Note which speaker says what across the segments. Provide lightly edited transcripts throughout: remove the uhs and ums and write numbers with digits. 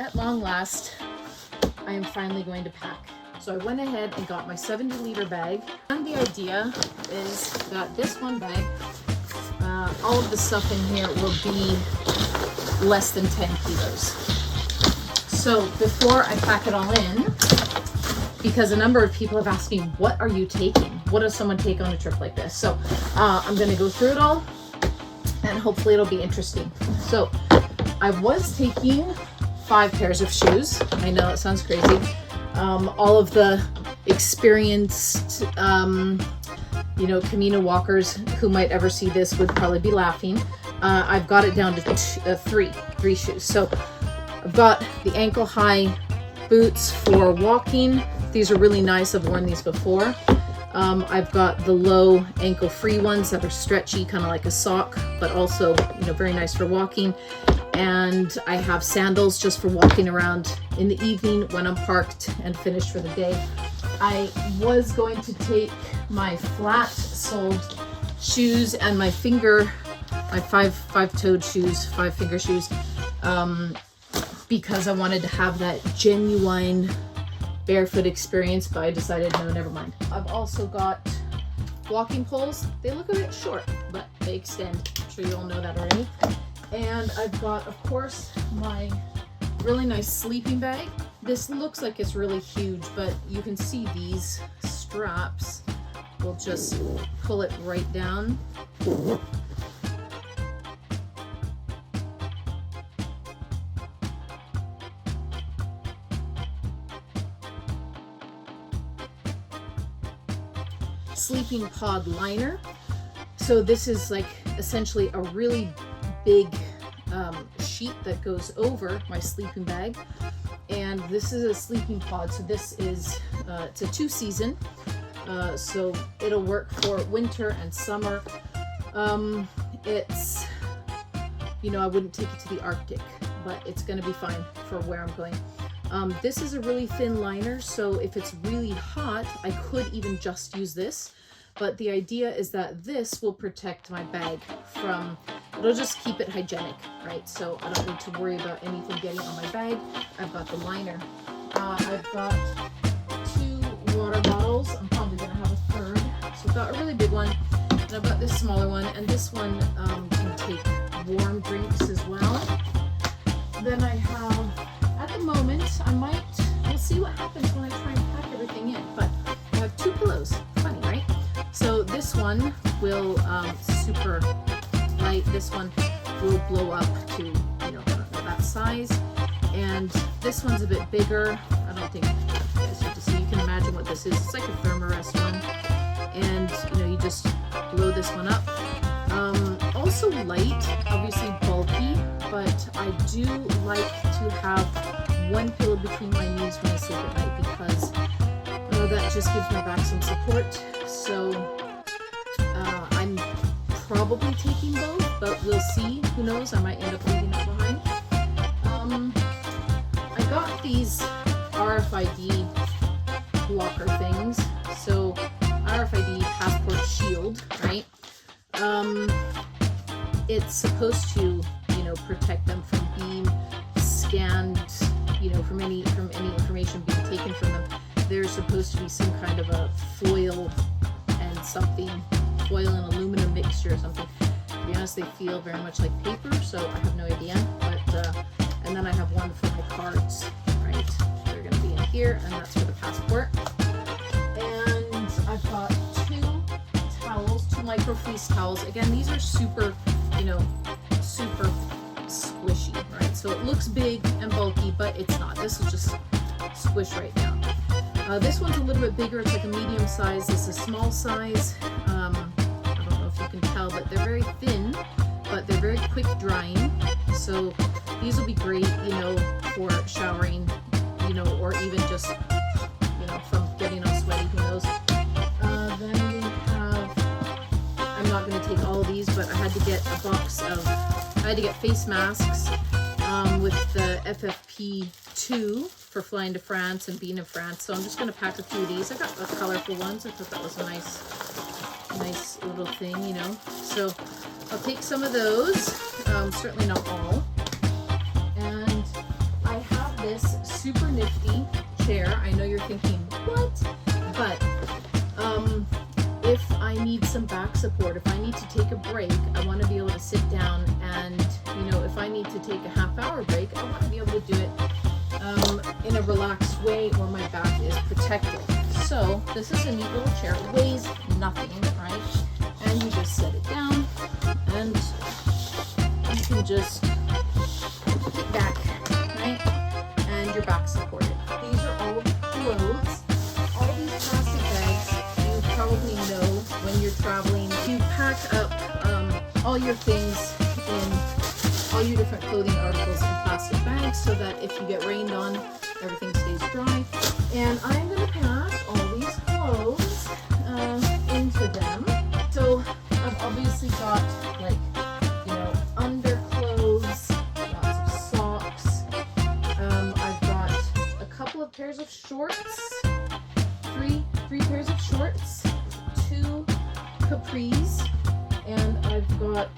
Speaker 1: At long last, I am finally going to pack. So I went ahead and got my 70-liter bag. And the idea is that this one bag, all of the stuff in here will be less than 10 kilos. So before I pack it all in, because a number of people have asked me, what are you taking? What does someone take on a trip like this? So I'm gonna go through it all and hopefully it'll be interesting. So I was taking 5 pairs of shoes. I know it sounds crazy. All of the experienced, Camino walkers who might ever see this would probably be laughing. I've got it down to three shoes. So I've got the ankle high boots for walking. These are really nice. I've worn these before. I've got the low ankle free ones that are stretchy, kind of like a sock, but also, very nice for walking. And I have sandals just for walking around in the evening when I'm parked and finished for the day. I was going to take my flat-soled shoes and my five-toed shoes, 5-finger shoes, because I wanted to have that genuine barefoot experience, but I decided no, never mind. I've also got walking poles. They look a bit short, but they extend. I'm sure you all know that already. And I've got, of course, my really nice sleeping bag. This looks like it's really huge, but you can see these straps will just pull it right down. Sleeping pod liner. So this is like essentially a really big sheet that goes over my sleeping bag, and this is a sleeping pod. So this is it's a 2-season, so it'll work for winter and summer. It's I wouldn't take it to the Arctic, but it's going to be fine for where I'm going. This is a really thin liner, so if it's really hot, I could even just use this. But the idea is that this will protect my bag from, it'll just keep it hygienic, right? So I don't need to worry about anything getting on my bag. I've got the liner. I've got 2 water bottles. I'm probably gonna have a third. So I've got a really big one, and I've got this smaller one, and this one can take warm drinks as well. Then I have, at the moment, we'll see what happens when I try and pack everything in, but I have 2 pillows. Funny, right? So this one will, super light. This one will blow up to, I don't know, that size. And this one's a bit bigger. I don't think you guys have to see. You can imagine what this is. It's like a thermarest one. And, you just blow this one up. Also light, obviously bulky, but I do like to have one pillow between my knees when I sleep at night, because that just gives my back some support. So I'm probably taking both, but we'll see. Who knows? I might end up leaving it behind. I got these RFID blocker things. So RFID passport shield, right? It's supposed to, protect them from being scanned, from any information being taken from them. There's supposed to be some kind of a foil and aluminum mixture or something. To be honest, they feel very much like paper, so I have no idea. But and then I have one for my cards, right? They're going to be in here, and that's for the passport. And I've got 2 towels, 2 microfleece towels. Again, these are super, super squishy, right? So it looks big and bulky, but it's not. This will just squish right down. This one's a little bit bigger. It's like a medium size. This is a small size. I don't know if you can tell, but they're very thin, but they're very quick drying. So these will be great, for showering, or even just, from getting all sweaty, who knows. Then we have, I'm not going to take all of these, but I had to get face masks with the FFP2 for flying to France and being in France. So I'm just going to pack a few of these. I got colorful ones. I thought that was a nice little thing, So I'll take some of those, certainly not all. And I have nifty chair. I know you're thinking, what? But if I need some back support, if I need to take a break, I want to be able to sit down, and if I need to take a half-hour break, I want to be able to do it in a relaxed way where my back is protected. So this is a neat little chair. It weighs nothing, right? And you just set it down, and you can just kick back, right? And your back supported. These are all clothes. All these plastic bags, you probably know when you're traveling, you pack up all your things in all your different clothing articles in plastic bags so that if you get rained on, everything stays dry. And I'm going to pack all these clothes into them. So I've obviously got underclothes, lots of socks. I've got a couple of pairs of shorts, three pairs of shorts, 2 capris, and I've got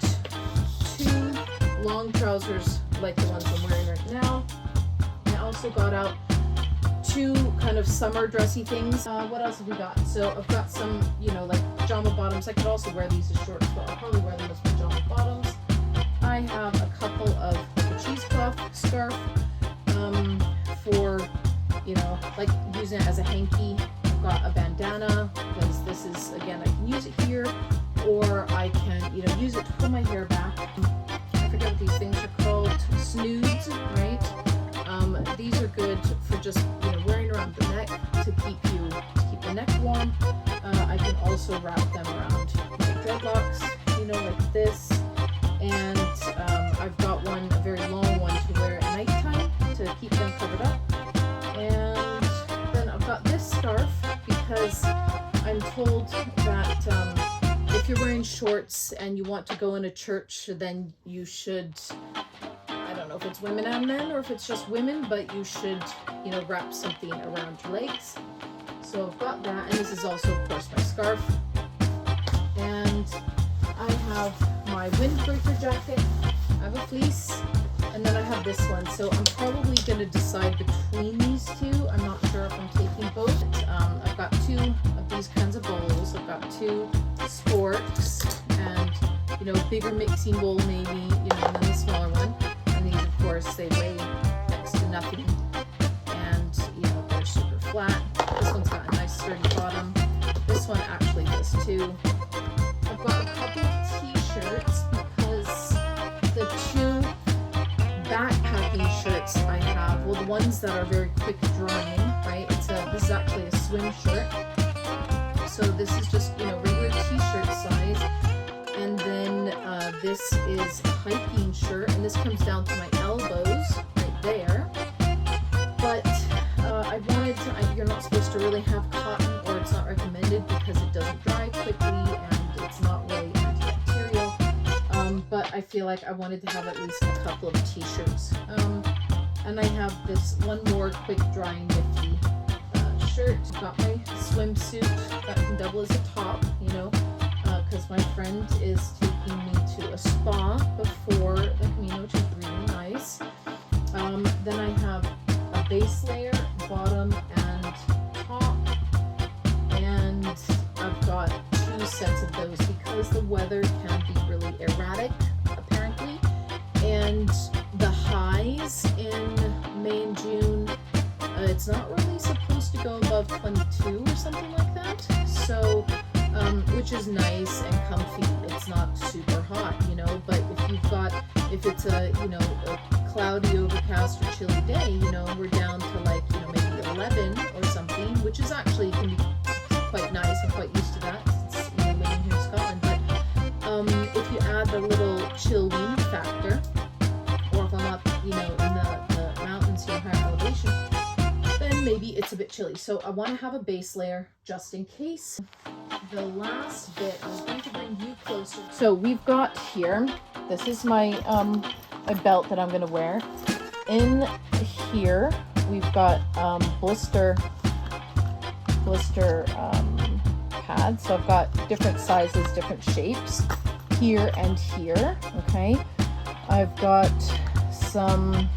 Speaker 1: 2 long trousers like the ones I'm wearing right now. I also got out 2 kind of summer dressy things. What else have we got? So I've got some, like pajama bottoms. I could also wear these as shorts, but I'll probably wear them as pajama bottoms. I have a couple of a cheesecloth scarf for, like using it as a hanky. I've got a bandana because this is, again, I can use it here, or I can, use it to pull my hair back. I forget what these things are called, snoods, right? These are good for just, wearing around the neck to keep the neck warm. I can also wrap them around my dreadlocks, like this. And I've got one, a very long one, to wear at nighttime to keep them covered up. And then I've got this scarf because I'm told that if you're wearing shorts and you want to go in a church, then you should, I don't know if it's women and men or if it's just women, but you should, wrap something around your legs. So I've got that, and this is also, of course, my scarf. And I have my Windbreaker Jacket, I have a fleece, and then I have this one. So I'm probably going to decide between these 2. I'm not sure if I'm taking both. I've got 2 of these kinds of bowls. I've got 2 sporks and, bigger mixing bowl maybe, and then the smaller one. And these, of course, they weigh next to nothing. And, they're super flat. This one's got a nice sturdy bottom. This one actually does too. I've got a couple of t-shirts because the 2 backpacking shirts I have, well, the ones that are very quick drying, right? This is actually a swim shirt. So this is just, regular t-shirt size. And then this is a hiking shirt, and this comes down to my elbows right there. But I wanted to, you're not supposed to really have cotton, or it's not recommended because it doesn't dry quickly and it's not really antibacterial. But I feel like I wanted to have at least a couple of t-shirts. And I have this one more quick drying nifty shirt. I've got my swimsuit that can double as a top, because my friend is taking me to a spa before the Camino, which is really nice. Then I have a base layer, bottom and top, and I've got 2 sets of those because the weather can be really erratic, apparently, and the highs in May and June, it's not really supposed to go above 22 or something like that, so which is nice and comfy. It's not super hot, but if it's a cloudy, overcast, or chilly day, we're down to maybe 11 or something, which is actually can be quite nice. I'm quite used to that since living here in Scotland. But if you add the little chill wind factor, or if I'm up, in the mountains here, higher elevation, then maybe it's a bit chilly. So I want to have a base layer just in case. The last bit, I'm going to bring you closer. So we've got here, this is my belt that I'm going to wear. In here, we've got blister pads. So I've got different sizes, different shapes here and here. Okay. I've got some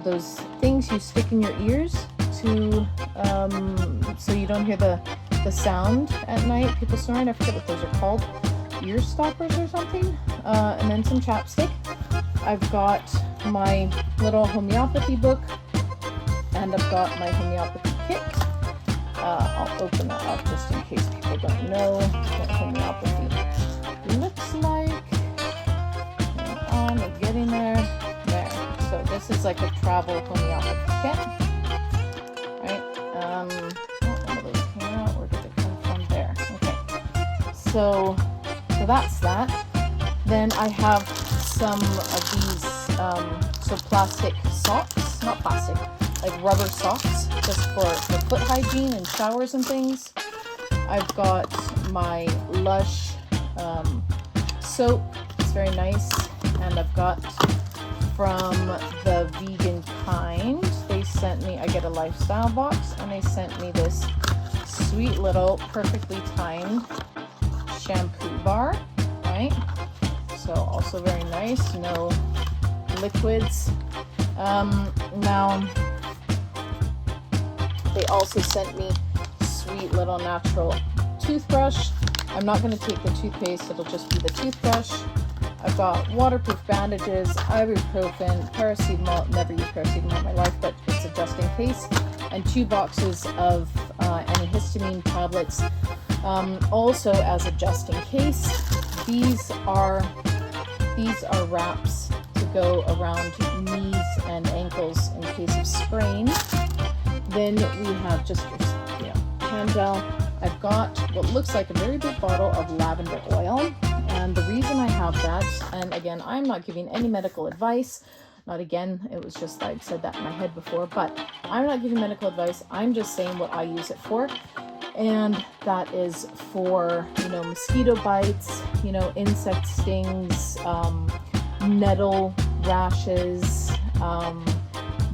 Speaker 1: those things you stick in your ears to so you don't hear the sound at night, people snoring. I forget what those are called, ear stoppers or something. And then some chapstick. I've got my little homeopathy book, and I've got my homeopathy kit. I'll open that up just in case people don't know what homeopathy looks like. Hang on, we're getting there. There. So this is like a travel homeopathy kit, right? Oh, one of those came out. Where did it come from? There. Okay. So that's that. Then I have some of these so plastic socks, not plastic, like rubber socks, just for foot hygiene and showers and things. I've got my Lush soap. It's very nice. And I've got from the Vegan Kind, they sent me, I get a lifestyle box, and they sent me this sweet little perfectly timed shampoo bar, right? So also very nice, no liquids. Now they also sent me sweet little natural toothbrush. I'm not going to take the toothpaste, it'll just be the toothbrush. I've got waterproof bandages, ibuprofen, paracetamol. Never used paracetamol in my life, but it's a just in case. And 2 boxes of antihistamine tablets. Also, as a just in case, these are wraps to go around knees and ankles in case of sprain. Then we have just your hand gel. I've got what looks like a very big bottle of lavender oil. And the reason I have that, and again, I'm not giving any medical advice. Not again, it was just I'd said that in my head before, but I'm not giving medical advice. I'm just saying what I use it for. And that is for, mosquito bites, insect stings, nettle rashes,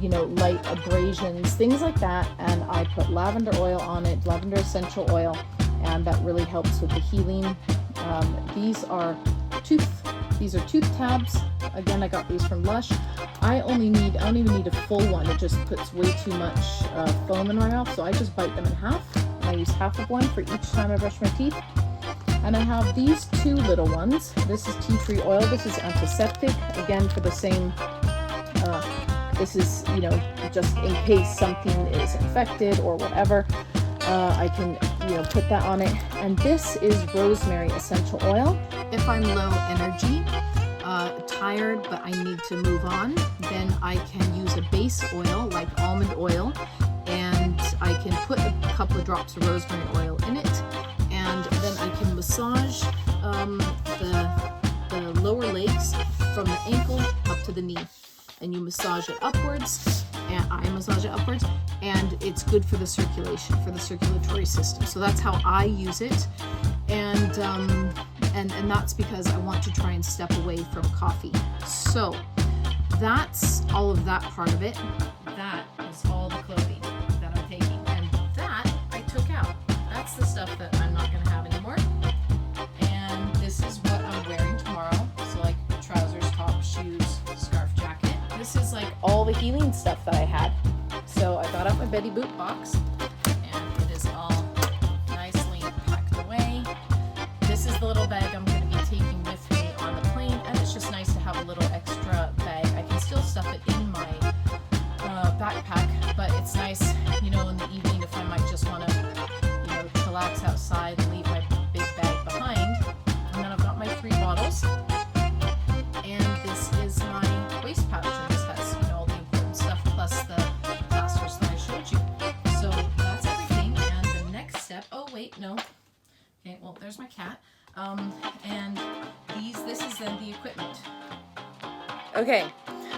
Speaker 1: light abrasions, things like that. And I put lavender oil on it, lavender essential oil, and that really helps with the healing. These are tooth tabs. Again, I got these from Lush. I don't even need a full one. It just puts way too much foam in my mouth, so I just bite them in half. I use half of one for each time I brush my teeth. And I have these 2 little ones. This is tea tree oil. This is antiseptic. Again, for the same, this is, just in case something is infected or whatever, I can, put that on it. And this is Rosemary Essential Oil. If I'm low energy, tired, but I need to move on, then I can use a base oil like almond oil, and I can put a couple of drops of rosemary oil in it, and then I can massage the lower legs from the ankle up to the knee, and you massage it upwards, and I massage it upwards, and it's good for the circulation, for the circulatory system. So that's how I use it, and that's because I want to try and step away from coffee. So that's all of that part of it. That is all the clothing that I'm taking, and that I took out. That's the stuff that I'm not going to have anymore. And this is what I'm wearing tomorrow. So like trousers, top, shoes, scarf, jacket. This is like all the healing stuff that I had. So I got out my Betty Boot box, and it is all nicely packed away. This is the little bag I'm going to be taking with me on the plane, and it's just nice to have a little extra bag. I can still stuff it in my backpack, but it's nice, in the evening if I might just want to, chillax outside and leave my big bag behind. And then I've got my 3 bottles, and this is my waist pouch, and this has, all the important stuff plus the plasters that I showed you. So that's everything, and the next step, oh wait, no. Okay, well, there's my cat. And this is then the equipment. Okay,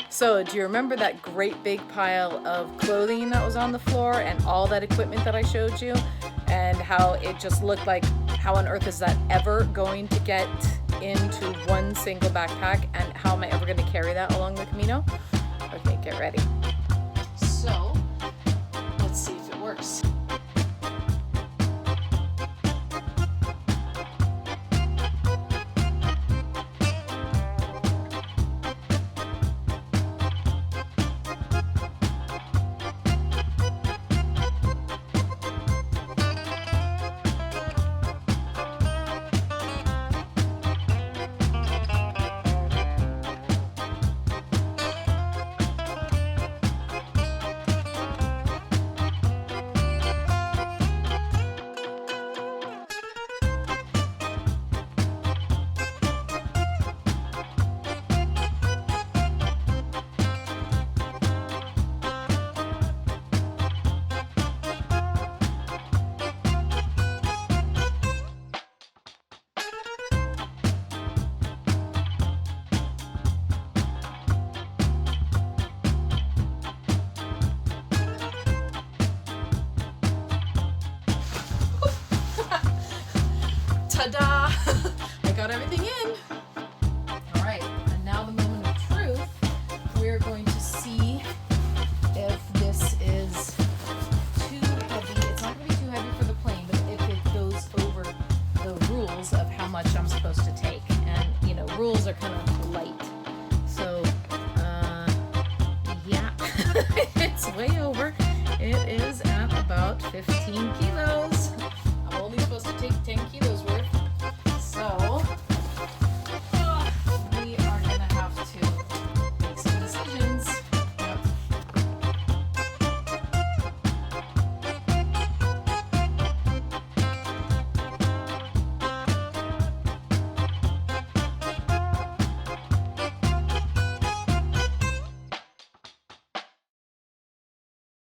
Speaker 1: so do you remember that great big pile of clothing that was on the floor and all that equipment that I showed you? And how it just looked like, how on earth is that ever going to get into one single backpack? And how am I ever going to carry that along the Camino? Okay, get ready. So, let's see if it works. light. So, yeah, it's way over. It is at about 15 kilos. I'm only supposed to take 10 kilos worth.